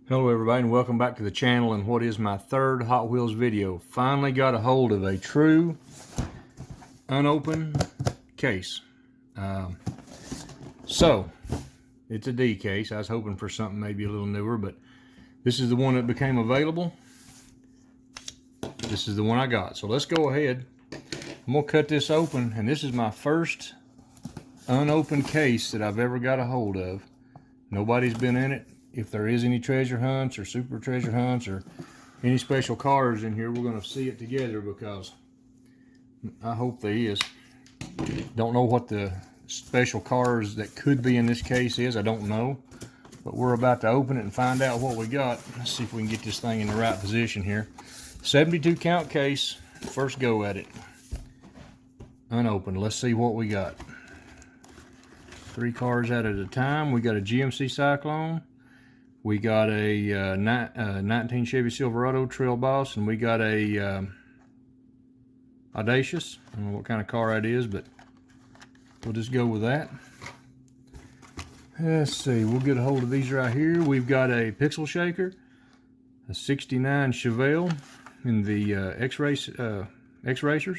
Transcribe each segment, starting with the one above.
Hello everybody and welcome back to the channel and what is my third Hot Wheels video. Finally got a hold of a true unopened case. So it's a D case. I was hoping for something maybe a little newer, but this is the one that became available. This is the one I got. So let's go ahead. I'm gonna cut this open, and this is my first unopened case that I've ever got a hold of. Nobody's been in it. If there is any treasure hunts or super treasure hunts or any special cars in here, we're going to see it together, because I hope there is. Don't know what the special cars that could be in this case is. I don't know. But we're about to open it and find out what we got. Let's see if we can get this thing in the right position here. 72 count case. First go at it. Unopened. Let's see what we got. 3 cars out at a time. We got a GMC Cyclone. We got a 19 Chevy Silverado Trail Boss, and we got a Audacious. I don't know what kind of car that is, but we'll just go with that. Let's see, we'll get a hold of these right here. We've got a Pixel Shaker, a 69 Chevelle in the X-Racers,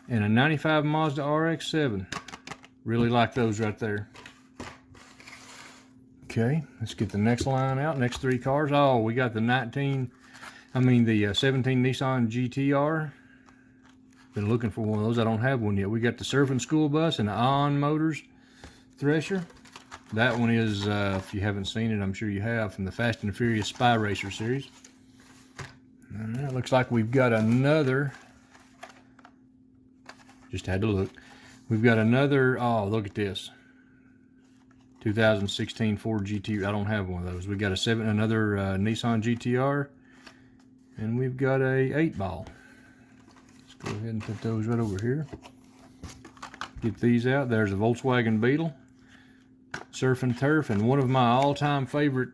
and a 95 Mazda RX-7. Really like those right there. Okay, let's get the next line out. Next 3 cars. Oh, we got the 17 Nissan GTR. Been looking for one of those. I don't have one yet. We got the Surfing School Bus and the On Motors Thresher. That one is, if you haven't seen it, I'm sure you have, from the Fast and the Furious Spy Racer series. And it looks like we've got another. Just had to look. We've got another. Oh, look at this. 2016 Ford GT. I don't have one of those. We got another Nissan GTR, and we've got a 8-ball. Let's go ahead and put those right over here. Get these out. There's a Volkswagen Beetle, Surf and Turf, and one of my all-time favorite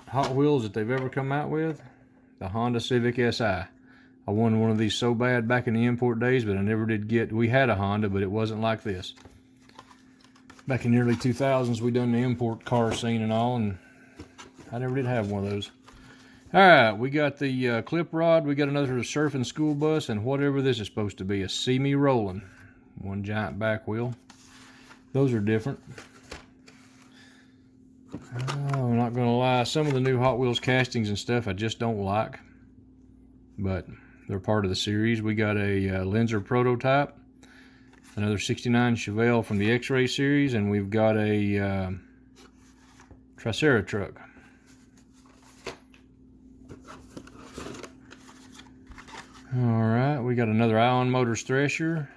Hot Wheels that they've ever come out with, the Honda Civic Si. I wanted one of these so bad back in the import days, but I never did get. We had a Honda, but it wasn't like this. Back in the early 2000s, we done the import car scene and all, and I never did have one of those. All right, we got the clip rod. We got another Surfing School Bus, and whatever this is supposed to be, a See Me Rolling. One giant back wheel. Those are different. Oh, I'm not gonna lie, some of the new Hot Wheels castings and stuff I just don't like, but they're part of the series. We got a Lenzer prototype. Another 69 Chevelle from the X-Ray series, and we've got a Tricera truck. Alright, we got another On Motors Thresher,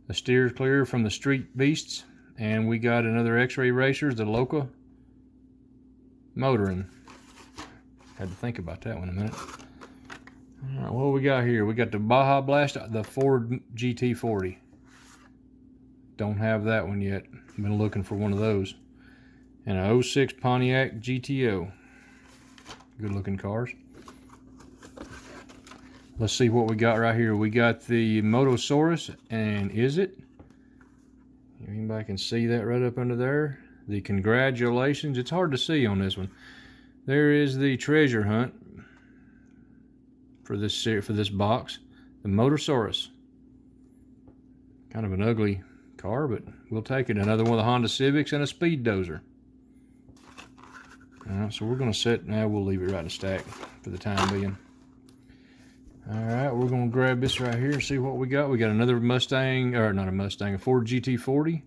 a Steer Clear from the Street Beasts, and we got another X-Ray Racers, the Loca Motorin. Had to think about that one a minute. Alright, what we got here? We got the Baja Blast, the Ford GT40. Don't have that one yet. Been looking for one of those. And a 06 Pontiac GTO. Good looking cars. Let's see what we got right here. We got the Motosaurus, and is it? Anybody can see that right up under there? The Congratulations. It's hard to see on this one. There is the treasure hunt for this box. The Motosaurus. Kind of an ugly car, but we'll take it. Another one of the Honda Civics and a Speed Dozer. Alright, so we're going to set, now we'll leave it right in stack for the time being. Alright, we're going to grab this right here and see what we got. We got another Mustang, or not a Mustang, a Ford GT40,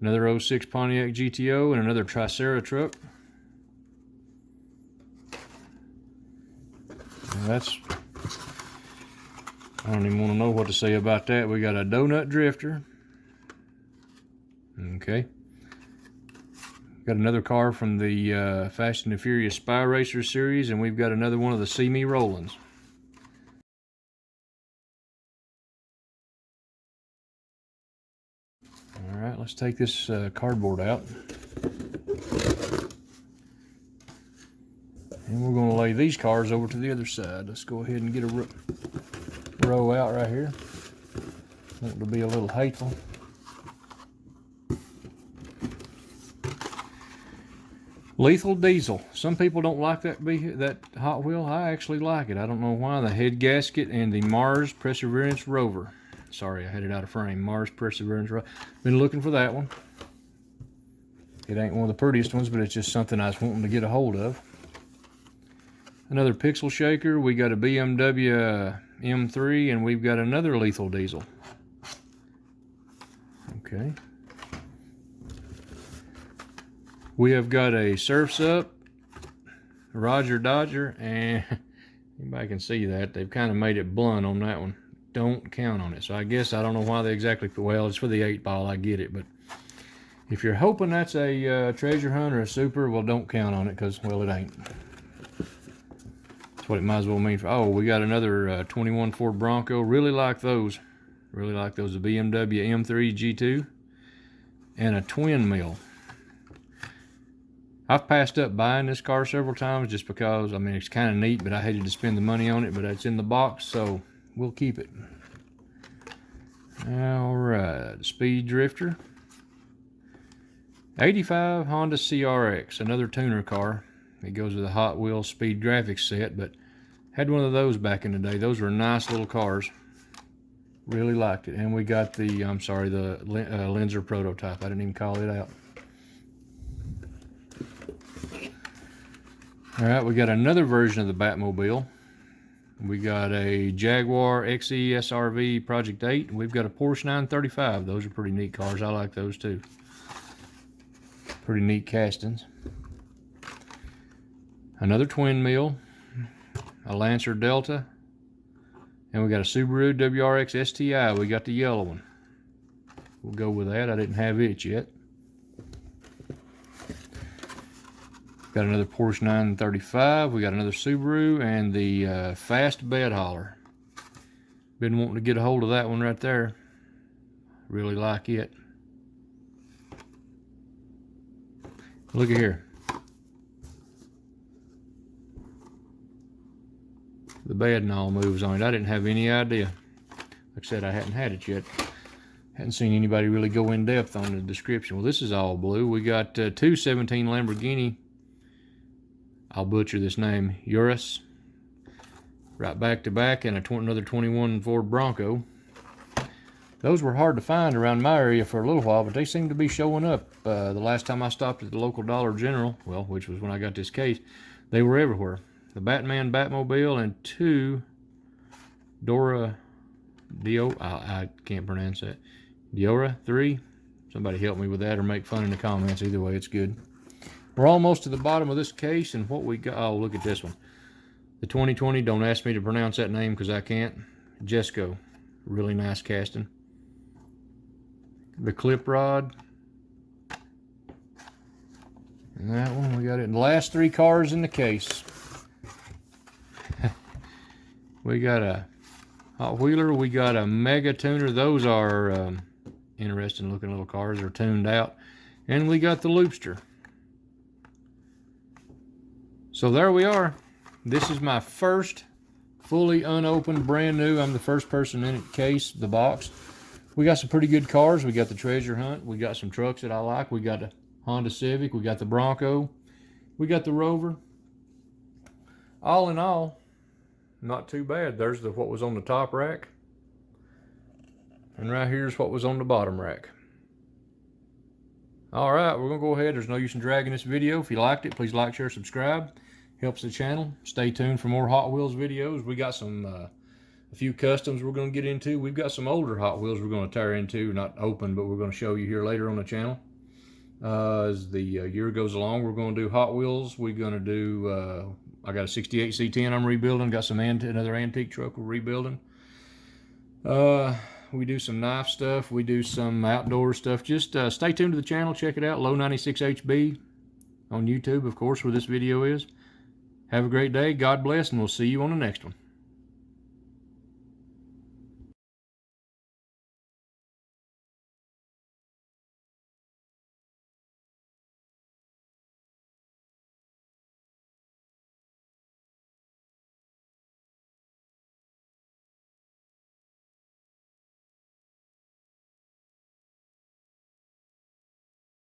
another 06 Pontiac GTO, and another Tricera truck. Now that's, I don't even want to know what to say about that. We got a Donut Drifter. Okay. Got another car from the Fast and the Furious Spy Racer series, and we've got another one of the See Me Rollins. Alright, let's take this cardboard out. And we're going to lay these cars over to the other side. Let's go ahead and get a row out right here. Want to be a little hateful. Lethal Diesel. Some people don't like that Hot Wheel. I actually like it. I don't know why. The head gasket and the Mars Perseverance Rover. Sorry, I had it out of frame. Mars Perseverance Rover. Been looking for that one. It ain't one of the prettiest ones, but it's just something I was wanting to get a hold of. Another pixel shaker. We got a BMW M3, and we've got another Lethal Diesel. Okay. We have got a Surf's Up, Roger Dodger, and anybody can see that. They've kind of made it blunt on that one. Don't count on it. So I guess I don't know why they exactly, well, it's for the 8-ball, I get it, but if you're hoping that's a treasure hunt or a super, well, don't count on it, because, well, it ain't. That's what it might as well mean. Oh, we got another 21 Ford Bronco. Really like those. Really like those. A BMW M3 G2 and a twin mill. I've passed up buying this car several times just because, I mean, it's kind of neat, but I hated to spend the money on it, but it's in the box, so we'll keep it. All right, Speed Drifter. 85 Honda CRX, another tuner car. It goes with a Hot Wheels Speed Graphics set, but had one of those back in the day. Those were nice little cars. Really liked it. And we got the, I'm sorry, the Lenzer prototype. I didn't even call it out. All right, we got another version of the Batmobile. We got a Jaguar XE SRV Project 8. And we've got a Porsche 935. Those are pretty neat cars. I like those too. Pretty neat castings. Another twin mill. A Lancer Delta. And we got a Subaru WRX STI. We got the yellow one. We'll go with that. I didn't have it yet. Got another Porsche 935. We got another Subaru and the Fast Bed Hauler. Been wanting to get a hold of that one right there. Really like it. Look at here. The bed and all moves on it. I didn't have any idea. Like I said, I hadn't had it yet. Hadn't seen anybody really go in depth on the description. Well, this is all blue. We got two 17 Lamborghini. I'll butcher this name. Urus. Right back to back, and another 21 Ford Bronco. Those were hard to find around my area for a little while, but they seem to be showing up. The last time I stopped at the local Dollar General, well, which was when I got this case, they were everywhere. The Batman Batmobile and two Dora Dio. I can't pronounce that. Diora 3. Somebody help me with that or make fun in the comments. Either way, it's good. We're almost to the bottom of this case, and what we got, oh, look at this one. The 2020, don't ask me to pronounce that name because I can't. Jesco, really nice casting. The clip rod. And that one, we got it. And the last three cars in the case. We got a Hot Wheeler, we got a Mega Tuner. Those are interesting looking little cars. They're tuned out. And we got the Loopster. So there we are. This is my first fully unopened, brand new. I'm the first person in it case, the box. We got some pretty good cars. We got the treasure hunt. We got some trucks that I like. We got a Honda Civic. We got the Bronco. We got the Rover. All in all, not too bad. There's what was on the top rack. And right here's what was on the bottom rack. All right, we're going to go ahead. There's no use in dragging this video. If you liked it, please like, share, subscribe. Helps the channel. Stay tuned for more Hot Wheels videos. We got some, a few customs we're going to get into. We've got some older Hot Wheels we're going to tear into. Not open, but we're going to show you here later on the channel. As the year goes along, we're going to do Hot Wheels. We're going to do, I got a 68 C10 I'm rebuilding. Got some another antique truck we're rebuilding. We do some knife stuff. We do some outdoor stuff. Just stay tuned to the channel. Check it out. Low 96HB on YouTube, of course, where this video is. Have a great day. God bless, and we'll see you on the next one.